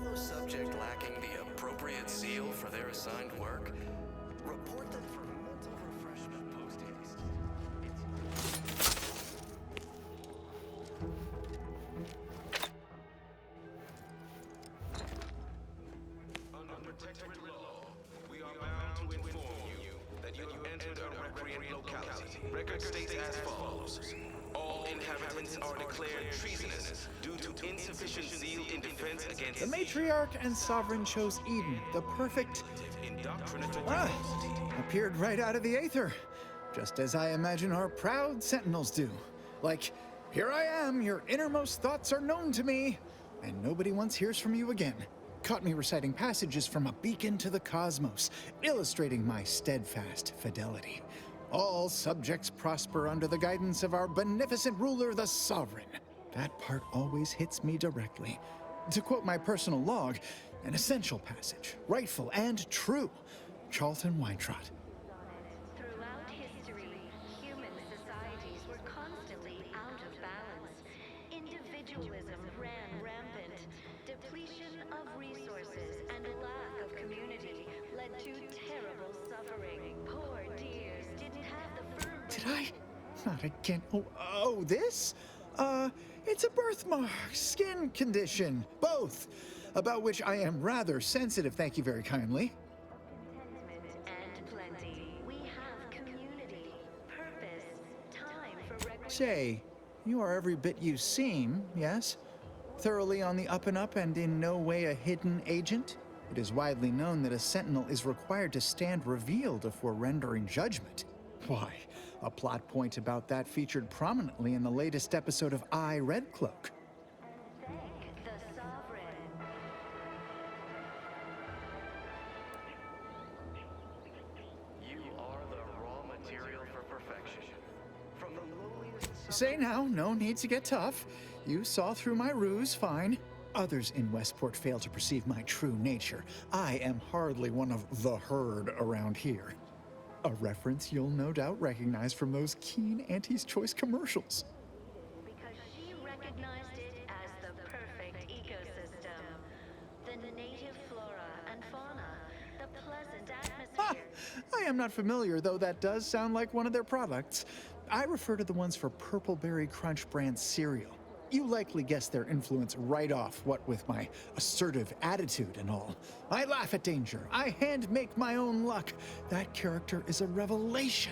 Fellow subject lacking the appropriate seal for their assigned work? Report them for mental refreshment post-haste. Under protectorate law, we are bound to inform you that you have entered a recreant locality. Record states as follows. All inhabitants are declared treasonous due to insufficient zeal in defense against The matriarch and sovereign chose Eden, the perfect... appeared right out of the aether. Just as I imagine our proud sentinels do. Like, here I am, your innermost thoughts are known to me, and nobody once hears from you again. Caught me reciting passages from a beacon to the cosmos, illustrating my steadfast fidelity. All subjects prosper under the guidance of our beneficent ruler, the Sovereign. That part always hits me directly. To quote my personal log, an essential passage, rightful and true. Charlton Weintraut. Throughout history, human societies were constantly out of balance. Individualism ran rampant. Depletion of resources and lack of community led to terrible suffering. Poor dears didn't have the firm... Did I? Not again. Oh, this? It's a birthmark, skin condition, both, about which I am rather sensitive, thank you very kindly. And plenty. We have community, purpose, time for recreation. Say, you are every bit you seem, yes? Thoroughly on the up and up and in no way a hidden agent? It is widely known that a sentinel is required to stand revealed before rendering judgment. Why, a plot point about that featured prominently in the latest episode of I, Red Cloak. Thank the Sovereign. You are the raw material for perfection. From the lowliest... Say now, no need to get tough. You saw through my ruse, fine. Others in Westport fail to perceive my true nature. I am hardly one of the herd around here. A reference you'll no doubt recognize from those keen Auntie's Choice commercials. Because she recognized it as the perfect ecosystem. The native flora and fauna, the pleasant Ha! atmosphere. I am not familiar, though that does sound like one of their products. I refer to the ones for Purpleberry Crunch brand cereal. You likely guessed their influence right off, what with my assertive attitude and all. I laugh at danger. I hand make my own luck. That character is a revelation.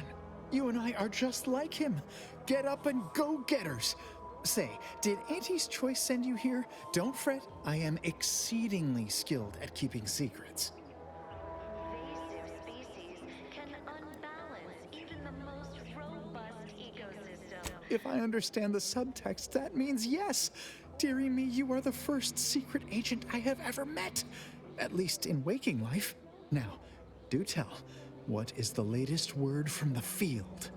You and I are just like him. Get up and go-getters. Say, did Auntie's Choice send you here? Don't fret. I am exceedingly skilled at keeping secrets. Invasive species can unbalance even the most robust ecosystem. If I understand the subtext, that means yes. Dearie me, you are the first secret agent I have ever met. At least in waking life. Now, do tell, what is the latest word from the field?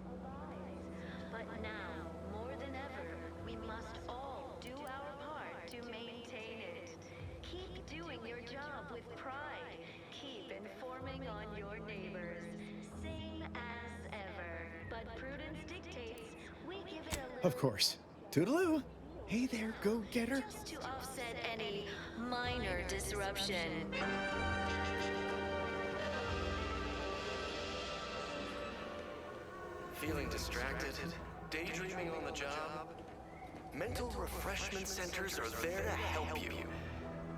But now, more than ever, we must all do our part to maintain it. Keep doing your job with pride. Keep informing on your neighbors. Same as ever. But prudence dictates we give it a Of course. Toodaloo. Hey there, go-getter. just to offset any minor disruption. Feeling distracted? Daydreaming on the job? Mental refreshment centers are there to help you.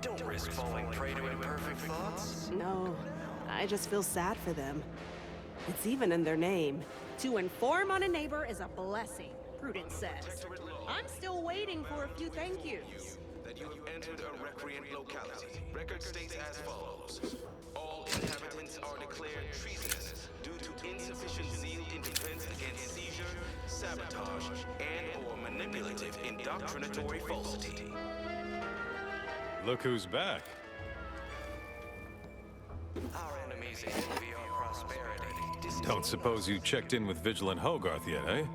Don't risk falling prey to imperfect thoughts. No, I just feel sad for them. It's even in their name. To inform on a neighbor is a blessing, Prudence says. I'm still waiting for a few thank yous. that you have entered a recreant locality. Record states as follows. All inhabitants are declared treasonous due to insufficient zeal in defense against seizure, sabotage, and/or manipulative indoctrinatory falsity. Look who's back. Our enemies envy our prosperity. Don't suppose you checked in with Vigilant Hogarth yet, eh?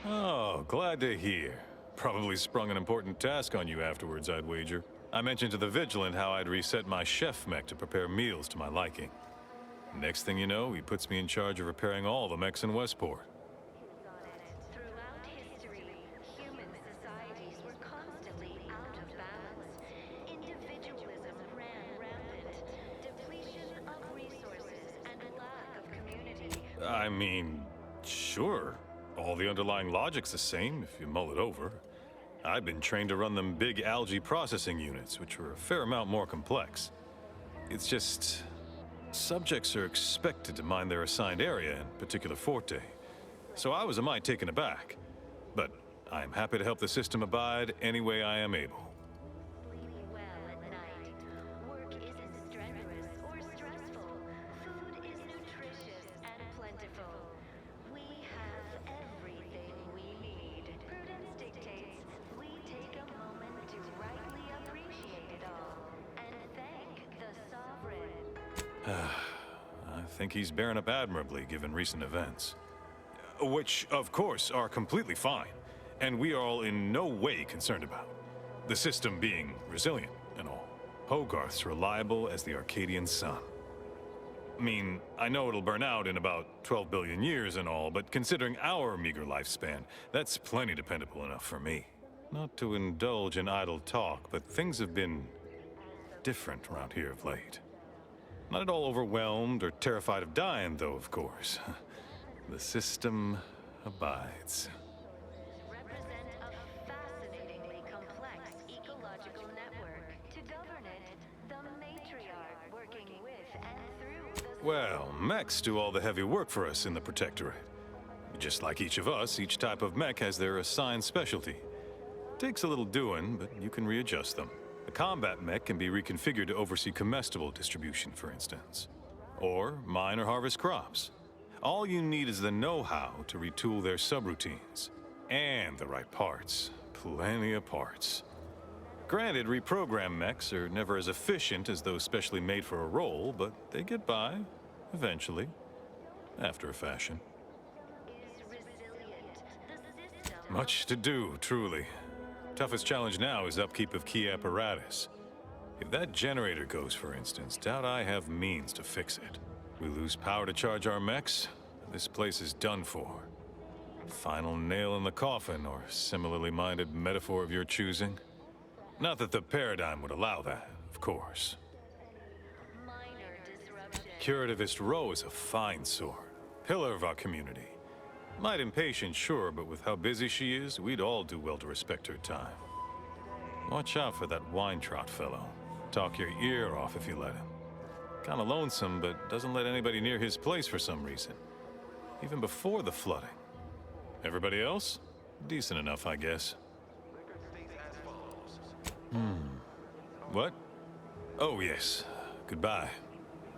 Oh, glad to hear. Probably sprung an important task on you afterwards, I'd wager. I mentioned to the Vigilant how I'd reset my chef mech to prepare meals to my liking. Next thing you know, he puts me in charge of repairing all the mechs in Westport. Throughout history, human societies were I mean, sure. All the underlying logic's the same if you mull it over. I've been trained to run them big algae processing units, which are a fair amount more complex. It's just... subjects are expected to mind their assigned area and particular forte. So I was a mite taken aback. But I'm happy to help the system abide any way I am able. Sleep well at night. Work isn't strenuous or stressful. Food is nutritious and plentiful. We have everything we need. Prudence dictates we take a moment to rightly appreciate it all and thank the sovereign. I think he's bearing up admirably given recent events. Which, of course, are completely fine, and we are all in no way concerned about. The system being resilient and all. Hogarth's reliable as the Arcadian sun. I mean, I know it'll burn out in about 12 billion years and all, but considering our meager lifespan, that's plenty dependable enough for me. Not to indulge in idle talk, but things have been different around here of late. Not at all overwhelmed or terrified of dying, though, of course. The system abides. Represent a fascinatingly complex ecological network. To govern it, the matriarch working with and through the... Well, mechs do all the heavy work for us in the Protectorate. Just like each of us, each type of mech has their assigned specialty. Takes a little doing, but you can readjust them. A combat mech can be reconfigured to oversee comestible distribution, for instance. Or mine or harvest crops. All you need is the know-how to retool their subroutines. And the right parts. Plenty of parts. Granted, reprogrammed mechs are never as efficient as those specially made for a role, but they get by, eventually. After a fashion. Is resilient. The system... Much to do, truly. Toughest challenge now is upkeep of key apparatus. If that generator goes, for instance, doubt I have means to fix it. We lose power to charge our mechs, this place is done for. Final nail in the coffin, or similarly minded metaphor of your choosing. Not that the paradigm would allow that, of course. Minor disruption. Curativist Row is a fine sort. Pillar of our community. Might impatient, sure, but with how busy she is, we'd all do well to respect her time. Watch out for that Weintraut fellow. Talk your ear off if you let him. Kinda lonesome, but doesn't let anybody near his place for some reason. Even before the flooding. Everybody else? Decent enough, I guess. What? Oh, yes. Goodbye.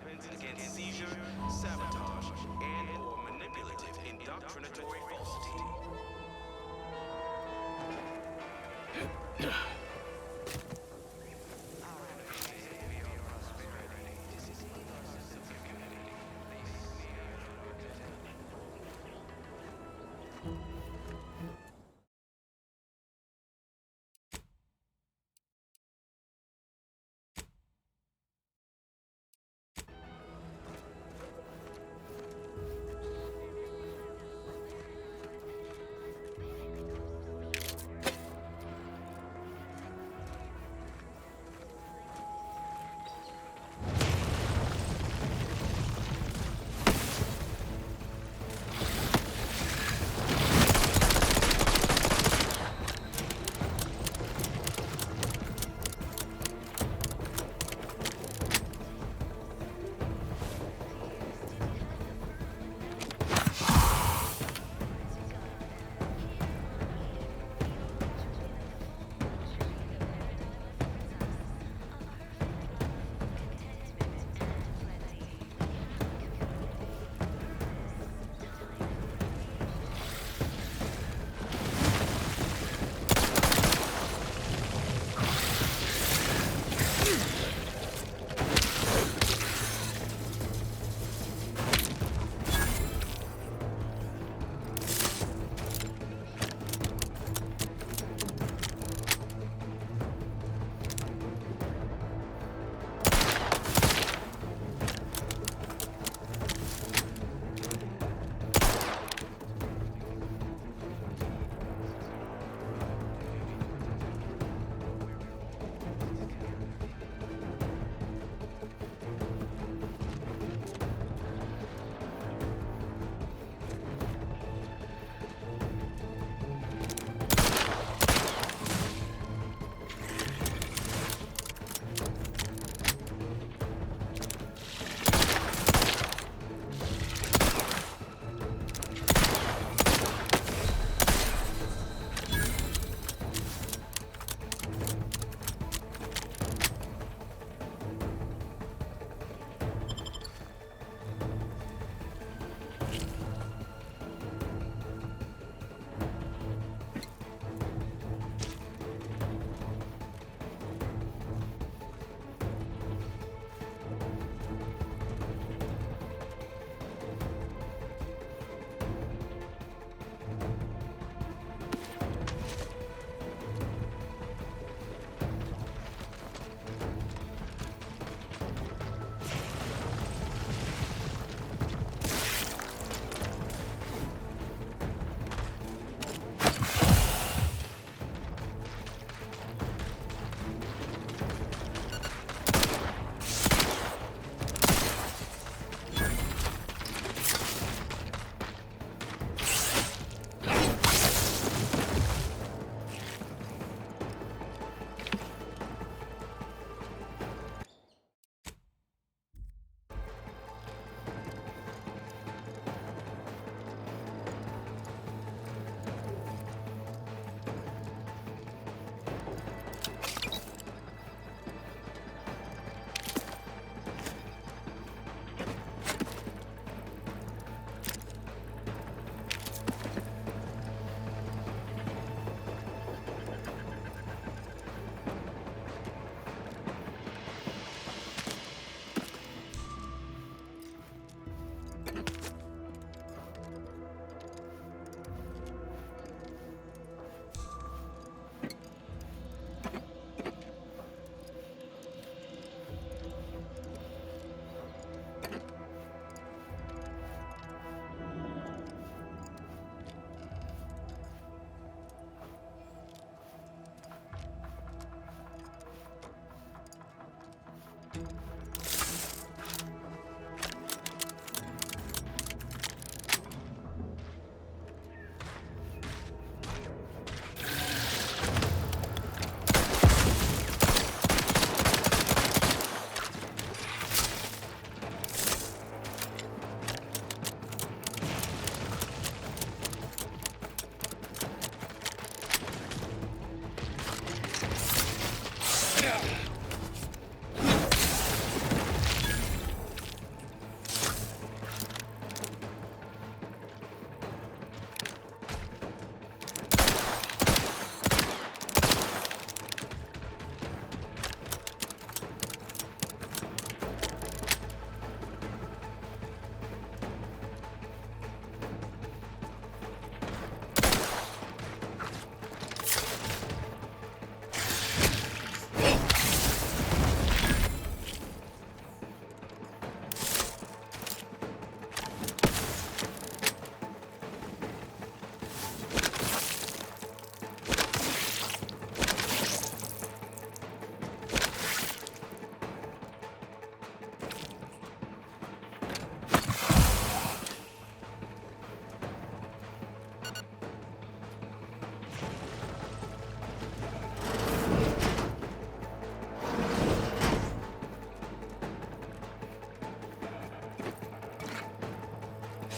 Defense against seizure, sabotage, and/or manipulative indoctrinatory falsity.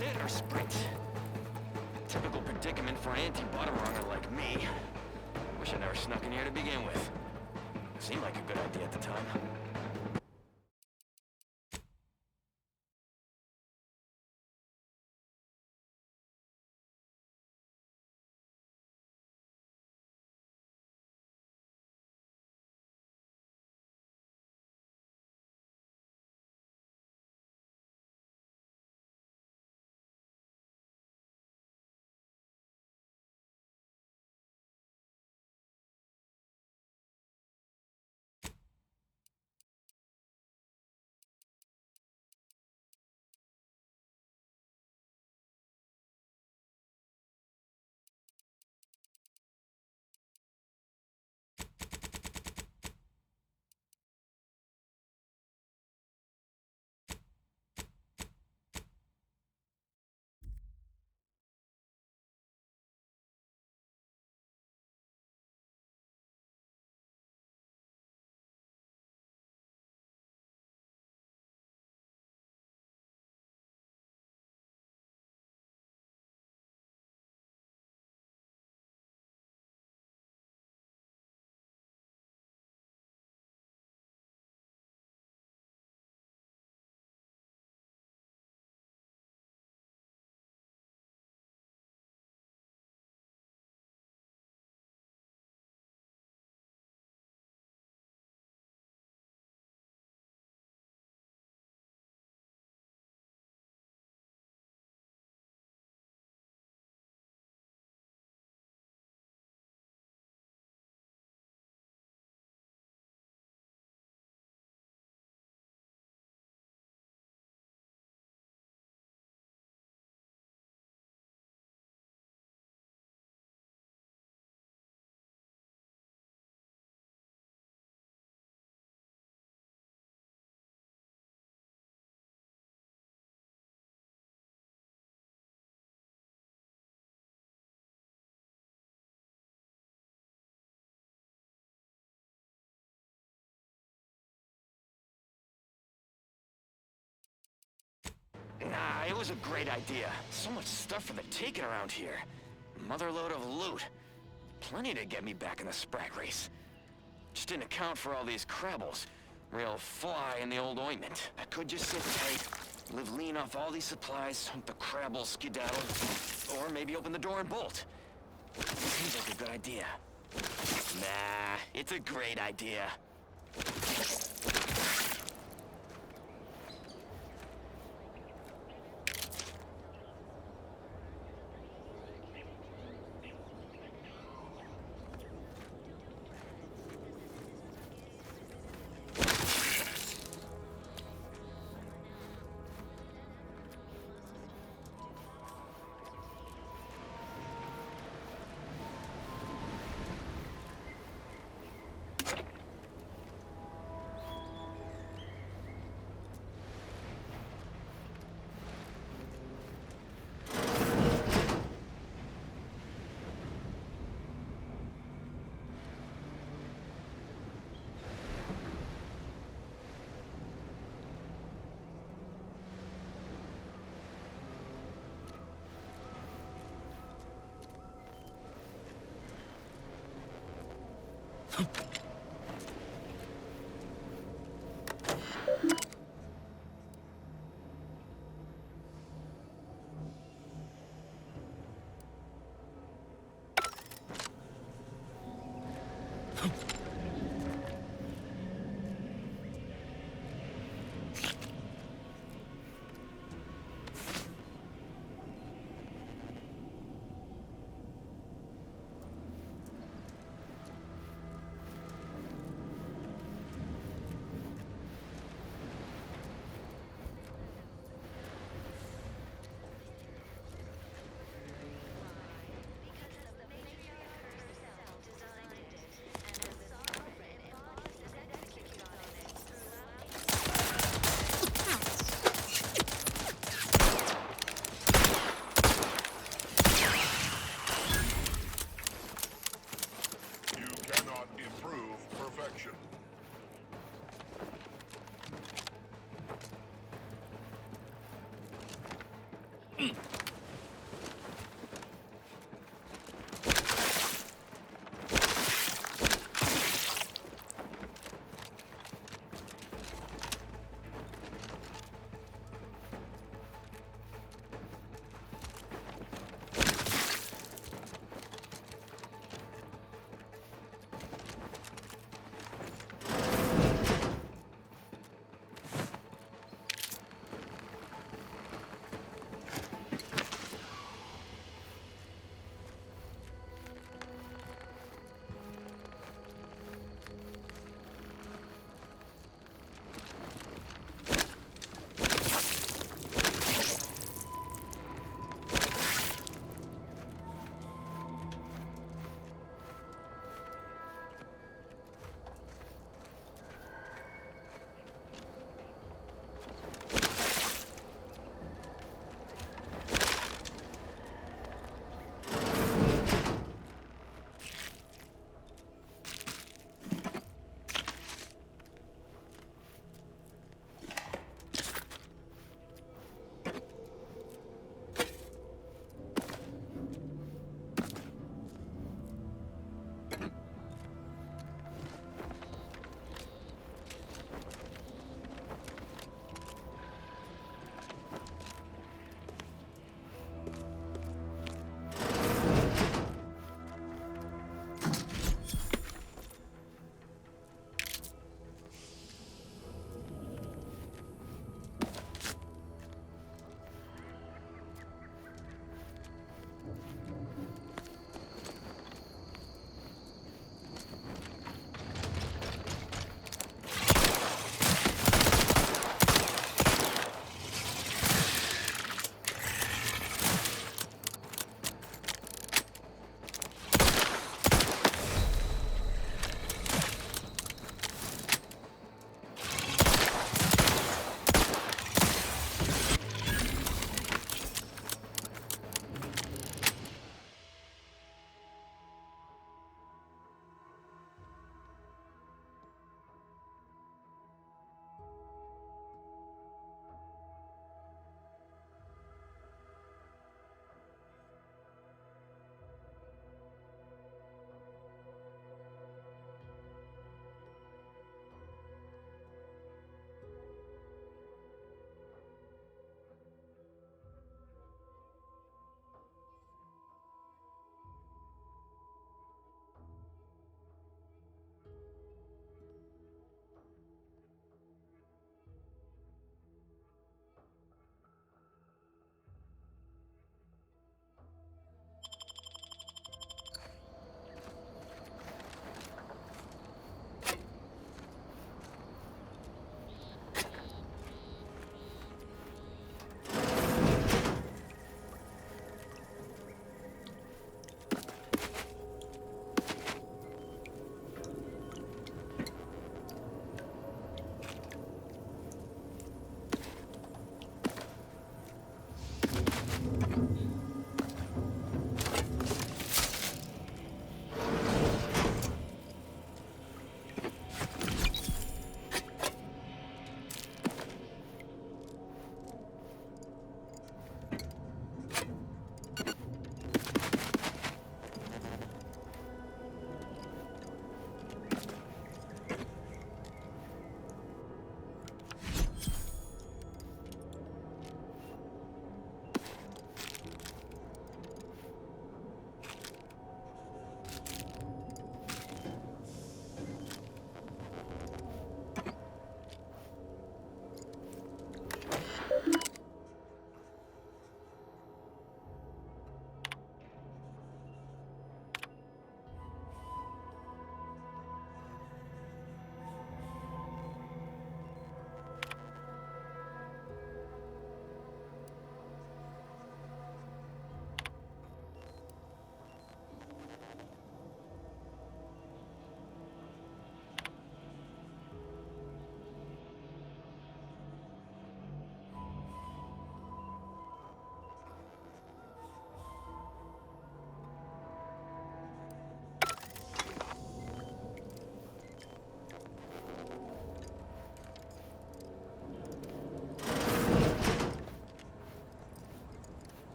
sit or sprint? Typical predicament for an anti-bottom-runger like me. Wish I never snuck in here to begin with. Seemed like a good idea at the time. Nah, it was a great idea. So much stuff for the taking around here. Motherload of loot. Plenty to get me back in the Sprag race. Just didn't account for all these Crabbles. Real fly in the old ointment. I could just sit tight, live lean off all these supplies, hope the Crabbles skedaddle, or maybe open the door and bolt. Seems like a good idea. Nah, it's a great idea.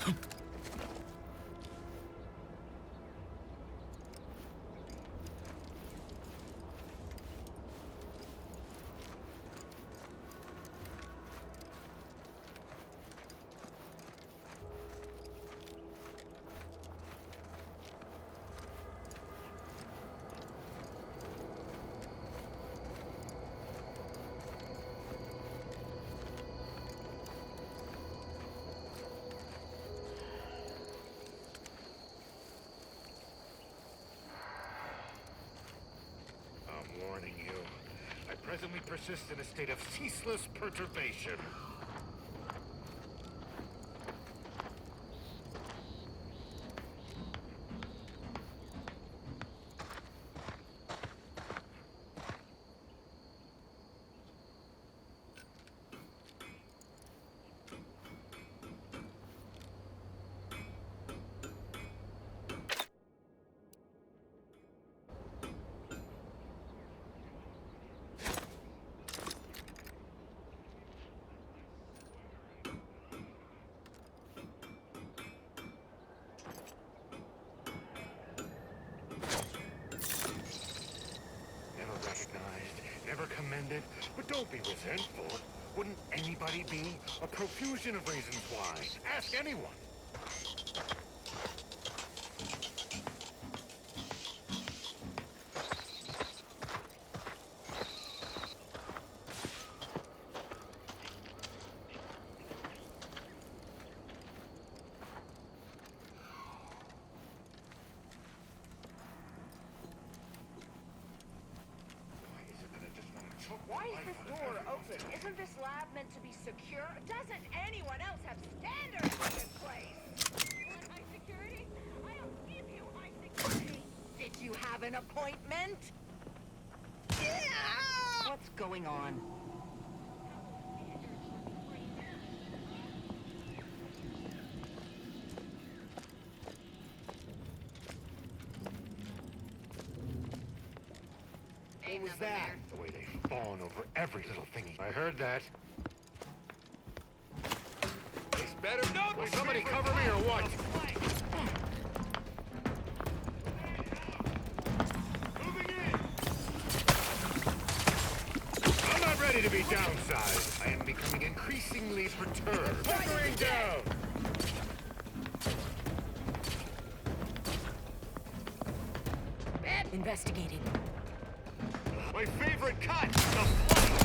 I'm warning you. I presently persist in a state of ceaseless perturbation. Never commended, but don't be resentful. Wouldn't anybody be? A profusion of reasons why. Ask anyone. Why is this door open? Isn't this lab meant to be secure? Doesn't anyone else have standards in this place? You want high security? I'll give you high security. Did you have an appointment? Yeah! What's going on? What was that? The way they fawn over every little thing. I heard that. It's better. No, will somebody cover me or what? Moving in. I'm not ready to be downsized. I am becoming increasingly perturbed. Hunkering down. Investigating. My favorite cut! The flight!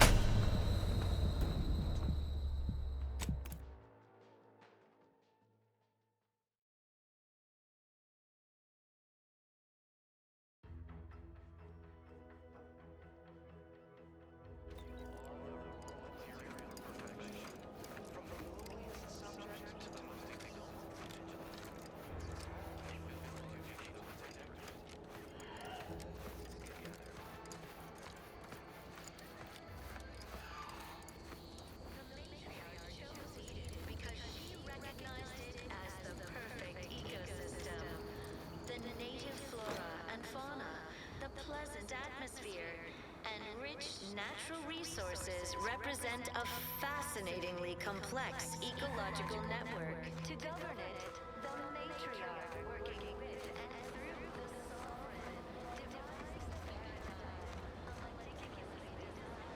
Natural resources represent a fascinatingly complex ecological network. To govern it, the matriarch working with and through the sovereign devised the paradigm of meticulously designed.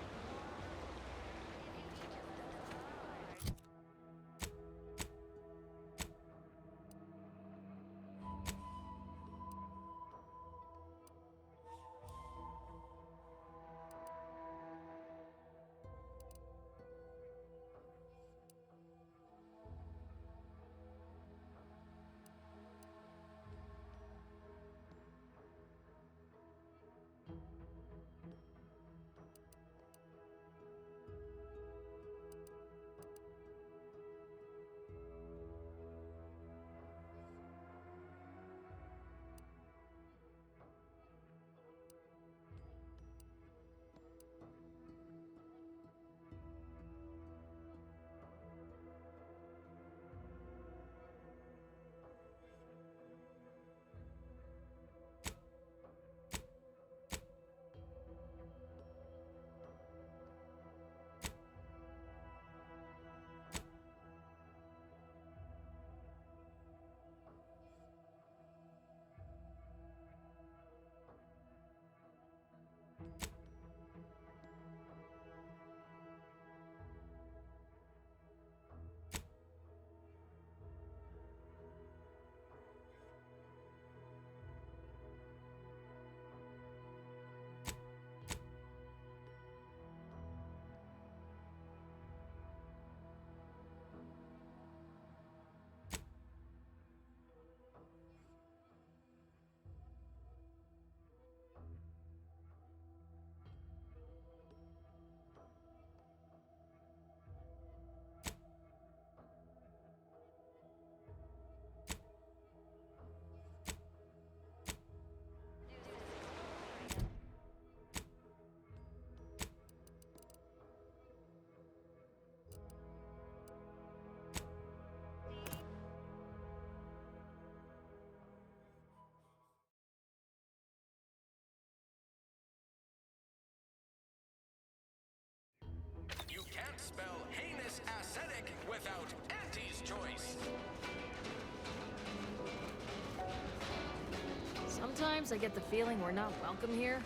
Sometimes I get the feeling we're not welcome here.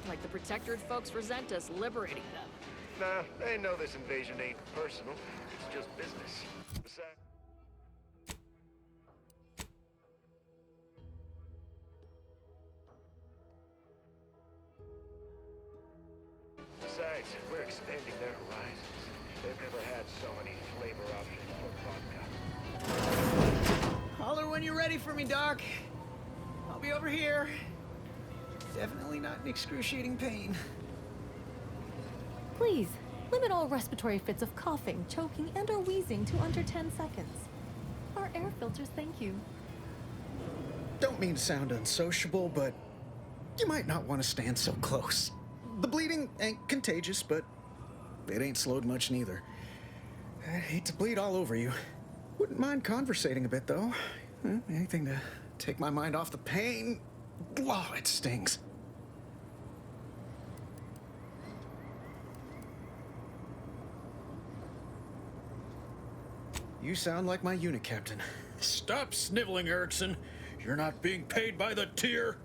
Like the Protectorate folks resent us liberating them. Nah, they know this invasion ain't personal. It's just business. Besides, we're expanding their horizons. They've never had so many flavor options for vodka. Holler when you're ready for me, Doc. I'll be over here. Definitely not in excruciating pain. Please, limit all respiratory fits of coughing, choking, and/or wheezing to under 10 seconds. Our air filters thank you. Don't mean to sound unsociable, but you might not want to stand so close. The bleeding ain't contagious, but it ain't slowed much neither. I hate to bleed all over you. Wouldn't mind conversating a bit, though. Anything to take my mind off the pain. Oh, it stings. You sound like my unit captain. Stop sniveling, Erickson. You're not being paid by the tier.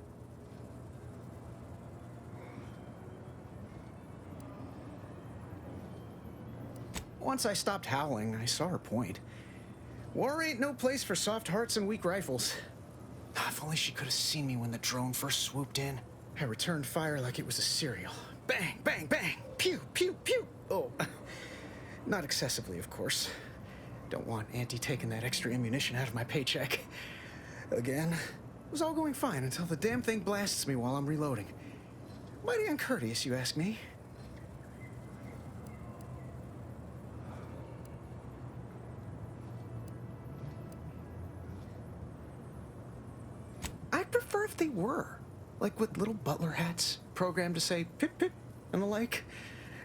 Once I stopped howling, I saw her point. War ain't no place for soft hearts and weak rifles. If only she could have seen me when the drone first swooped in. I returned fire like it was a cereal. Bang, bang, bang! Pew, pew, pew! Oh, not excessively, of course. Don't want Auntie taking that extra ammunition out of my paycheck. Again, it was all going fine until the damn thing blasts me while I'm reloading. Mighty uncourteous, you ask me. I'd prefer if they were. Like with little butler hats, programmed to say pip pip and the like.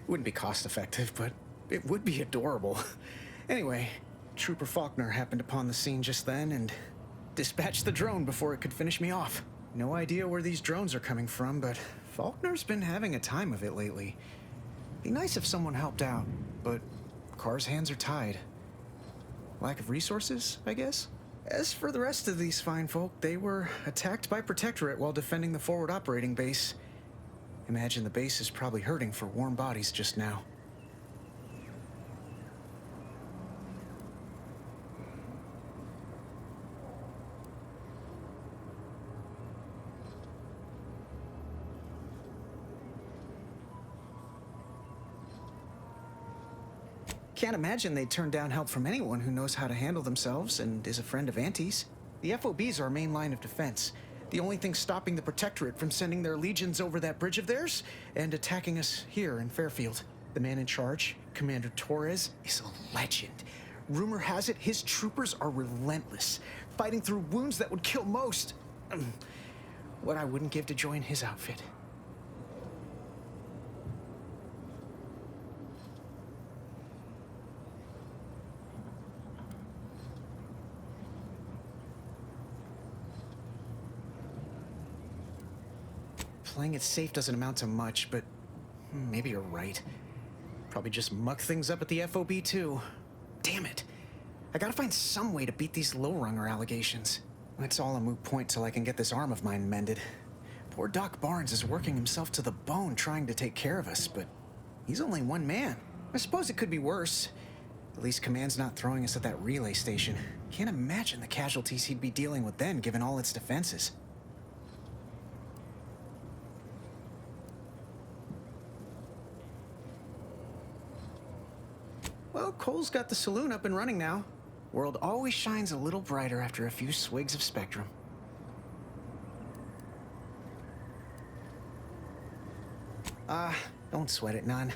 It wouldn't be cost effective, but it would be adorable. Anyway, Trooper Faulkner happened upon the scene just then and dispatched the drone before it could finish me off. No idea where these drones are coming from, but Faulkner's been having a time of it lately. Be nice if someone helped out, but Carr's hands are tied. Lack of resources, I guess? As for the rest of these fine folk, they were attacked by Protectorate while defending the forward operating base. Imagine the base is probably hurting for warm bodies just now. Can't imagine they'd turn down help from anyone who knows how to handle themselves and is a friend of Auntie's. The FOB's our main line of defense. The only thing stopping the Protectorate from sending their legions over that bridge of theirs and attacking us here in Fairfield. The man in charge, Commander Torres, is a legend. Rumor has it his troopers are relentless, fighting through wounds that would kill most. What I wouldn't give to join his outfit. Playing it safe doesn't amount to much, but maybe you're right. Probably just muck things up at the FOB too. Damn it. I gotta find some way to beat these low-runger allegations. It's all a moot point till I can get this arm of mine mended. Poor Doc Barnes is working himself to the bone trying to take care of us, but he's only one man. I suppose it could be worse. At least Command's not throwing us at that relay station. Can't imagine the casualties he'd be dealing with then, given all its defenses. Well, Cole's got the saloon up and running now. World always shines a little brighter after a few swigs of Spectrum. Don't sweat it none.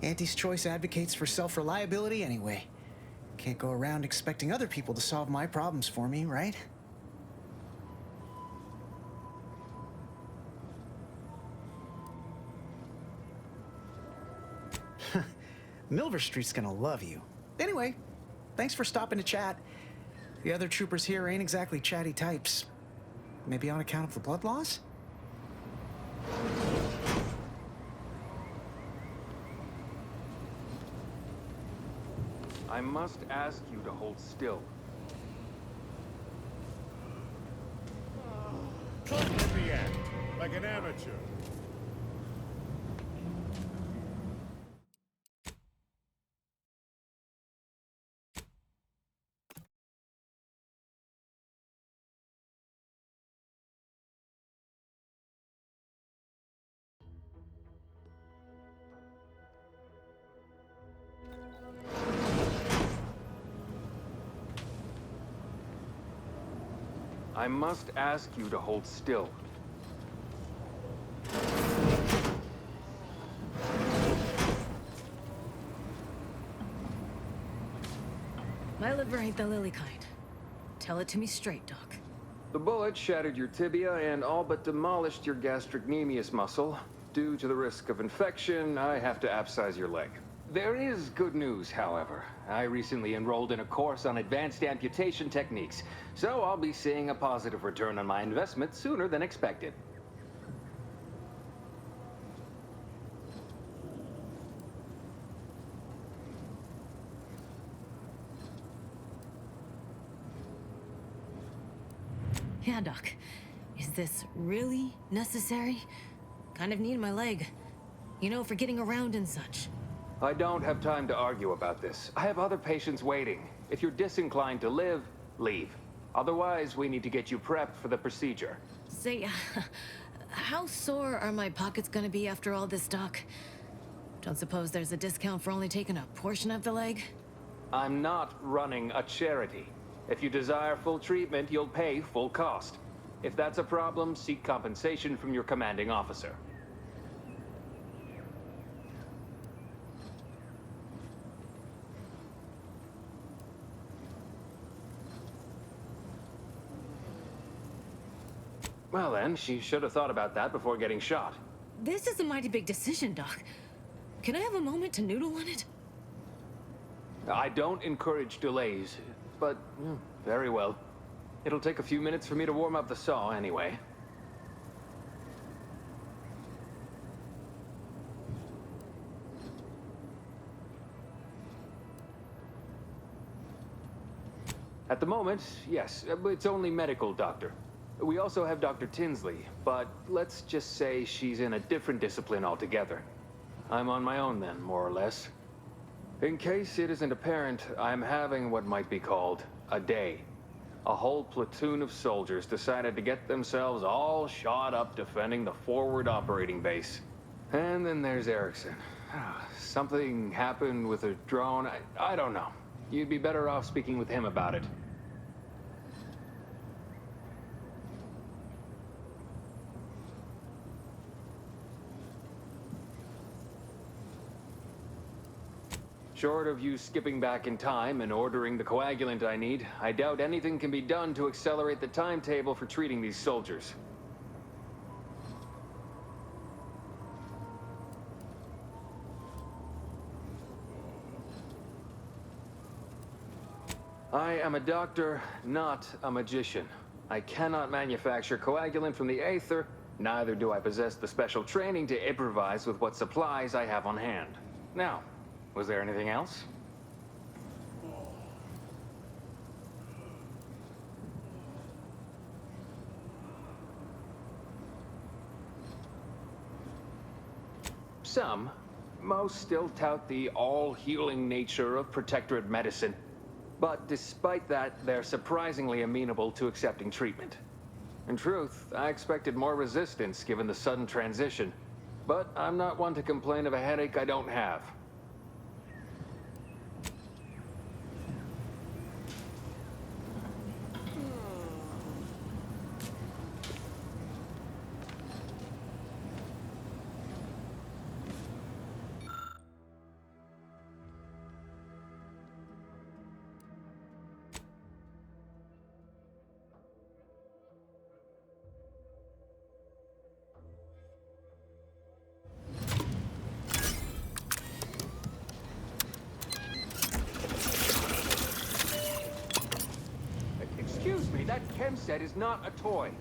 Auntie's Choice advocates for self-reliability anyway. Can't go around expecting other people to solve my problems for me, right? Milver Street's gonna love you. Anyway, thanks for stopping to chat. The other troopers here ain't exactly chatty types. Maybe on account of the blood loss? I must ask you to hold still. Come to me, at? Like an amateur. I must ask you to hold still. My liver ain't the lily kind. Tell it to me straight, Doc. The bullet shattered your tibia and all but demolished your gastrocnemius muscle. Due to the risk of infection, I have to abscise your leg. There is good news, however. I recently enrolled in a course on advanced amputation techniques, so I'll be seeing a positive return on my investment sooner than expected. Yeah, Doc. Is this really necessary? Kind of need my leg. You know, for getting around and such. I don't have time to argue about this. I have other patients waiting. If you're disinclined to live, leave. Otherwise, we need to get you prepped for the procedure. Say, how sore are my pockets gonna be after all this, Doc? Don't suppose there's a discount for only taking a portion of the leg? I'm not running a charity. If you desire full treatment, you'll pay full cost. If that's a problem, seek compensation from your commanding officer. Well then, she should have thought about that before getting shot. This is a mighty big decision, Doc. Can I have a moment to noodle on it? I don't encourage delays, but very well. It'll take a few minutes for me to warm up the saw anyway. At the moment, yes, it's only medical, Doctor. We also have Dr. Tinsley, but let's just say she's in a different discipline altogether. I'm on my own then, more or less. In case it isn't apparent, I'm having what might be called a day. A whole platoon of soldiers decided to get themselves all shot up defending the forward operating base. And then there's Erickson. Something happened with a drone. I don't know. You'd be better off speaking with him about it. Short of you skipping back in time and ordering the coagulant I need, I doubt anything can be done to accelerate the timetable for treating these soldiers. I am a doctor, not a magician. I cannot manufacture coagulant from the Aether, neither do I possess the special training to improvise with what supplies I have on hand. Now, was there anything else? Some. Most still tout the all-healing nature of Protectorate medicine. But despite that, they're surprisingly amenable to accepting treatment. In truth, I expected more resistance given the sudden transition. But I'm not one to complain of a headache I don't have. Excuse me, that chem set is not a toy.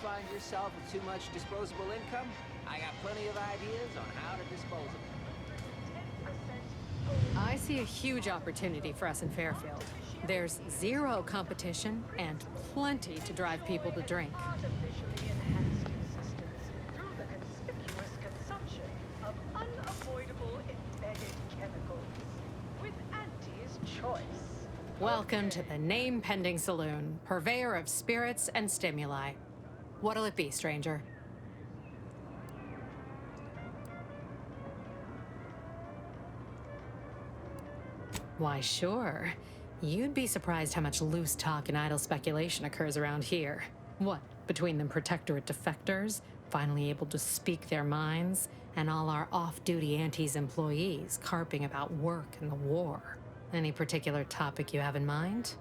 find yourself with too much disposable income, I got plenty of ideas on how to dispose of it. I see a huge opportunity for us in Fairfield. There's zero competition and plenty to drive people to drink. Artificially enhanced existence through the conspicuous consumption of unavoidable embedded chemicals. With Auntie's choice. Welcome to the name-pending saloon, purveyor of spirits and stimuli. What'll it be, stranger? Why, sure. You'd be surprised how much loose talk and idle speculation occurs around here. What, between the Protectorate defectors, finally able to speak their minds, and all our off-duty Auntie's employees carping about work and the war. Any particular topic you have in mind?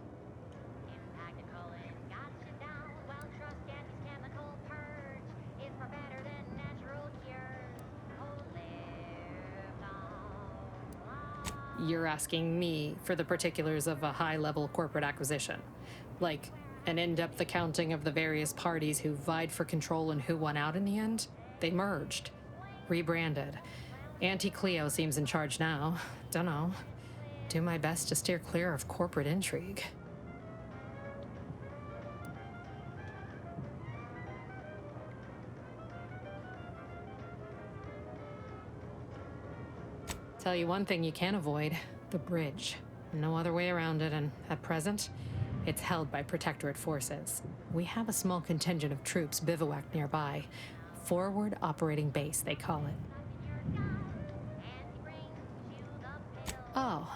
You're asking me for the particulars of a high-level corporate acquisition. Like, an in-depth accounting of the various parties who vied for control and who won out in the end? They merged. Rebranded. Auntie Cleo seems in charge now. Dunno. Do my best to steer clear of corporate intrigue. Tell you one thing you can't avoid, the bridge. No other way around it, and at present, it's held by Protectorate forces. We have a small contingent of troops bivouacked nearby. Forward Operating Base, they call it. Oh,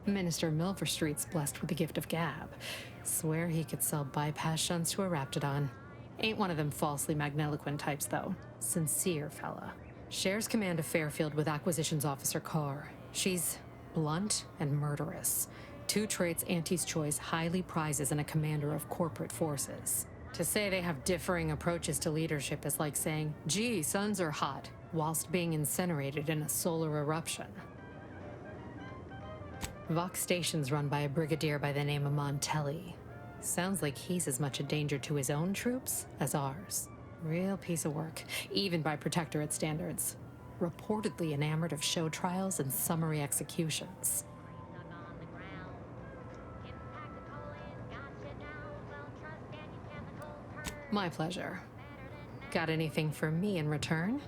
Minister Milverstreet's blessed with the gift of gab. Swear he could sell bypass shunts to a Raptidon. Ain't one of them falsely magniloquent types, though. Sincere fella. Shares command of Fairfield with Acquisitions Officer Carr. She's blunt and murderous. Two traits Auntie's Choice highly prizes in a commander of corporate forces. To say they have differing approaches to leadership is like saying, gee, suns are hot, whilst being incinerated in a solar eruption. Vox Station's run by a brigadier by the name of Montelli. Sounds like he's as much a danger to his own troops as ours. Real piece of work, even by Protectorate standards. Reportedly enamored of show trials and summary executions. My pleasure. Got anything for me in return?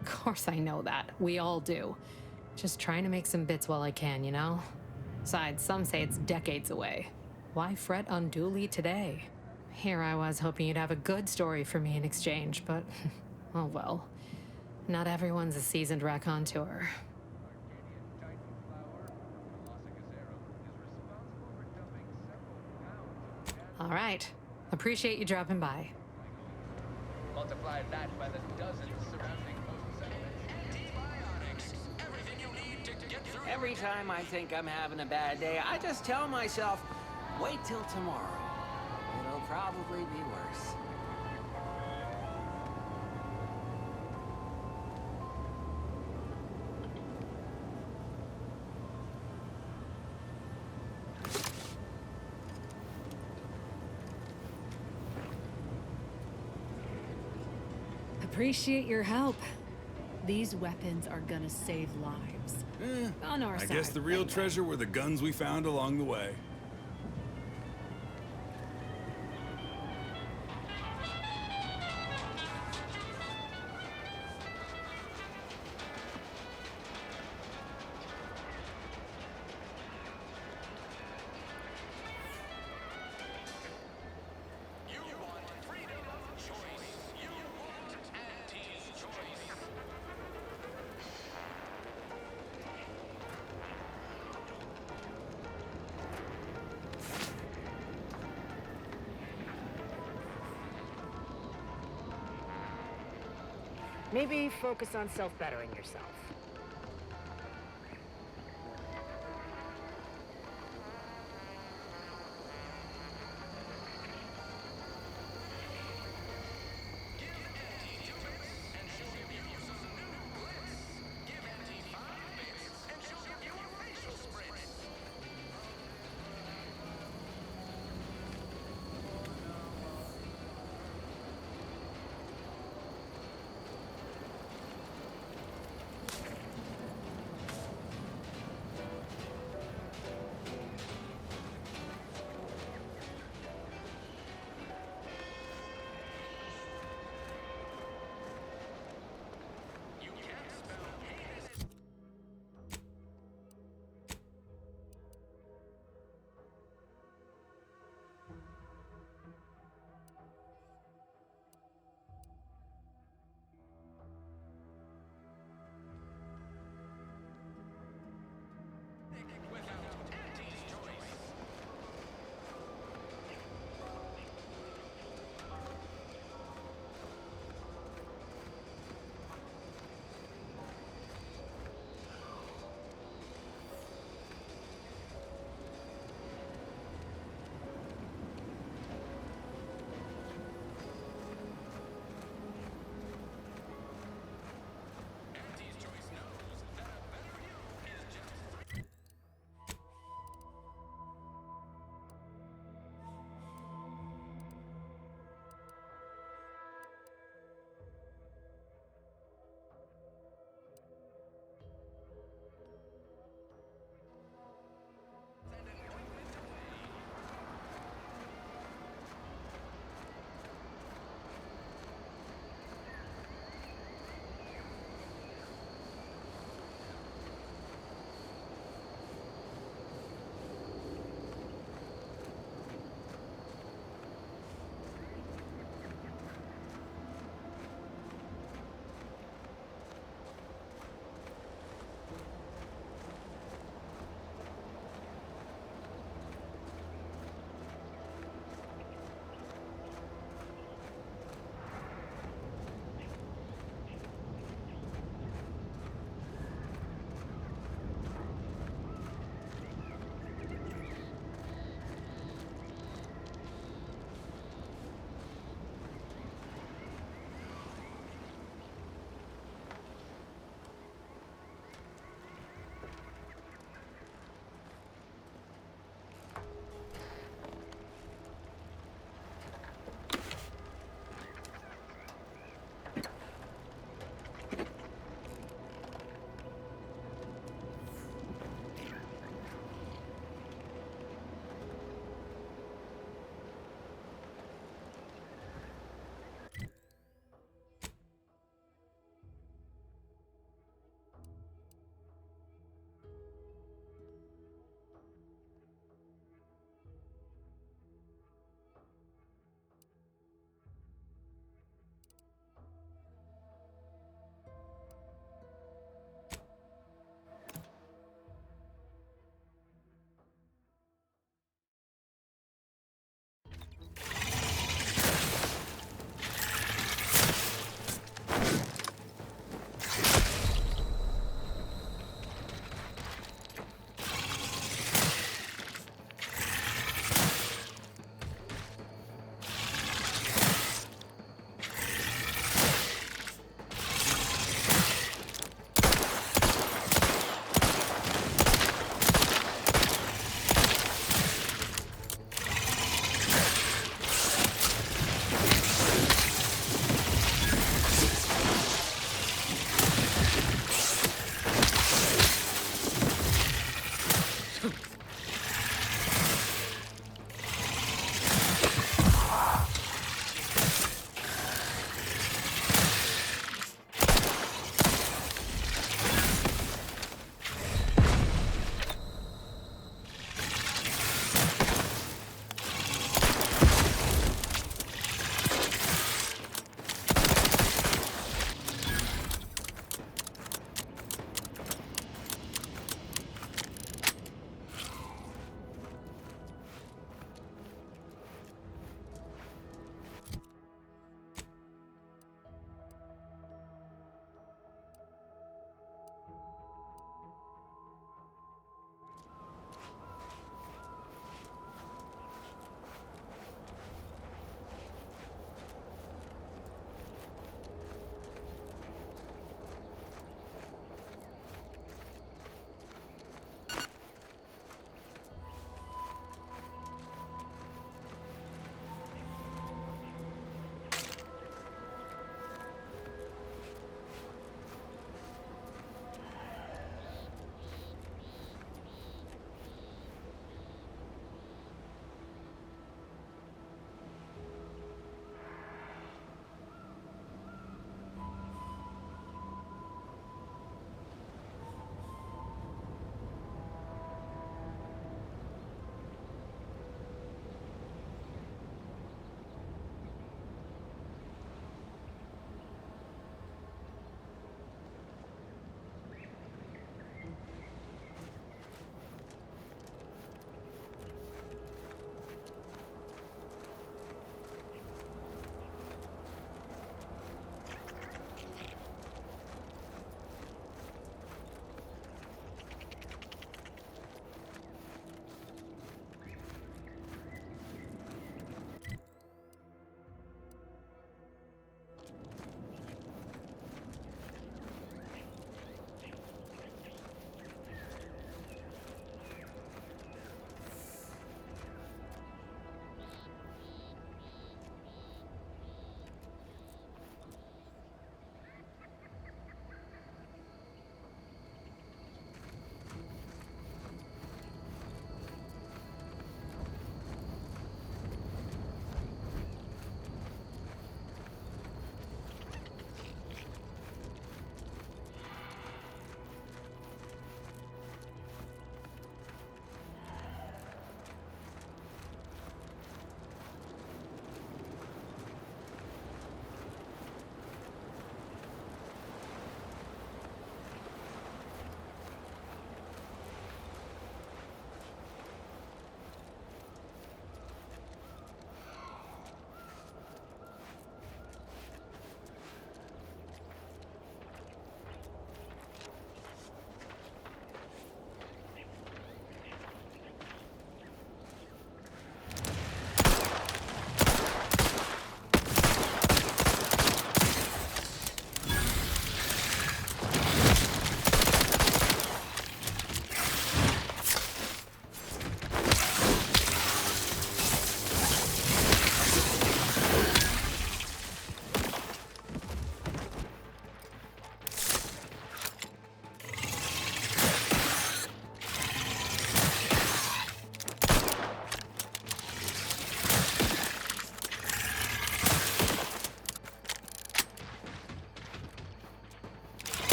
Of course I know that. We all do. Just trying to make some bits while I can, you know? Besides, some say it's decades away. Why fret unduly today? Here I was hoping you'd have a good story for me in exchange, but oh well. Not everyone's a seasoned raconteur. All right. Appreciate you dropping by. Multiply that by the dozens surrounding most settlements. Everything you need to get through. Every time I think I'm having a bad day, I just tell myself, wait till tomorrow. It'll probably be worse. Appreciate your help. These weapons are gonna save lives. On our side. I guess the real treasure were the guns we found along the way. Maybe focus on self-bettering yourself.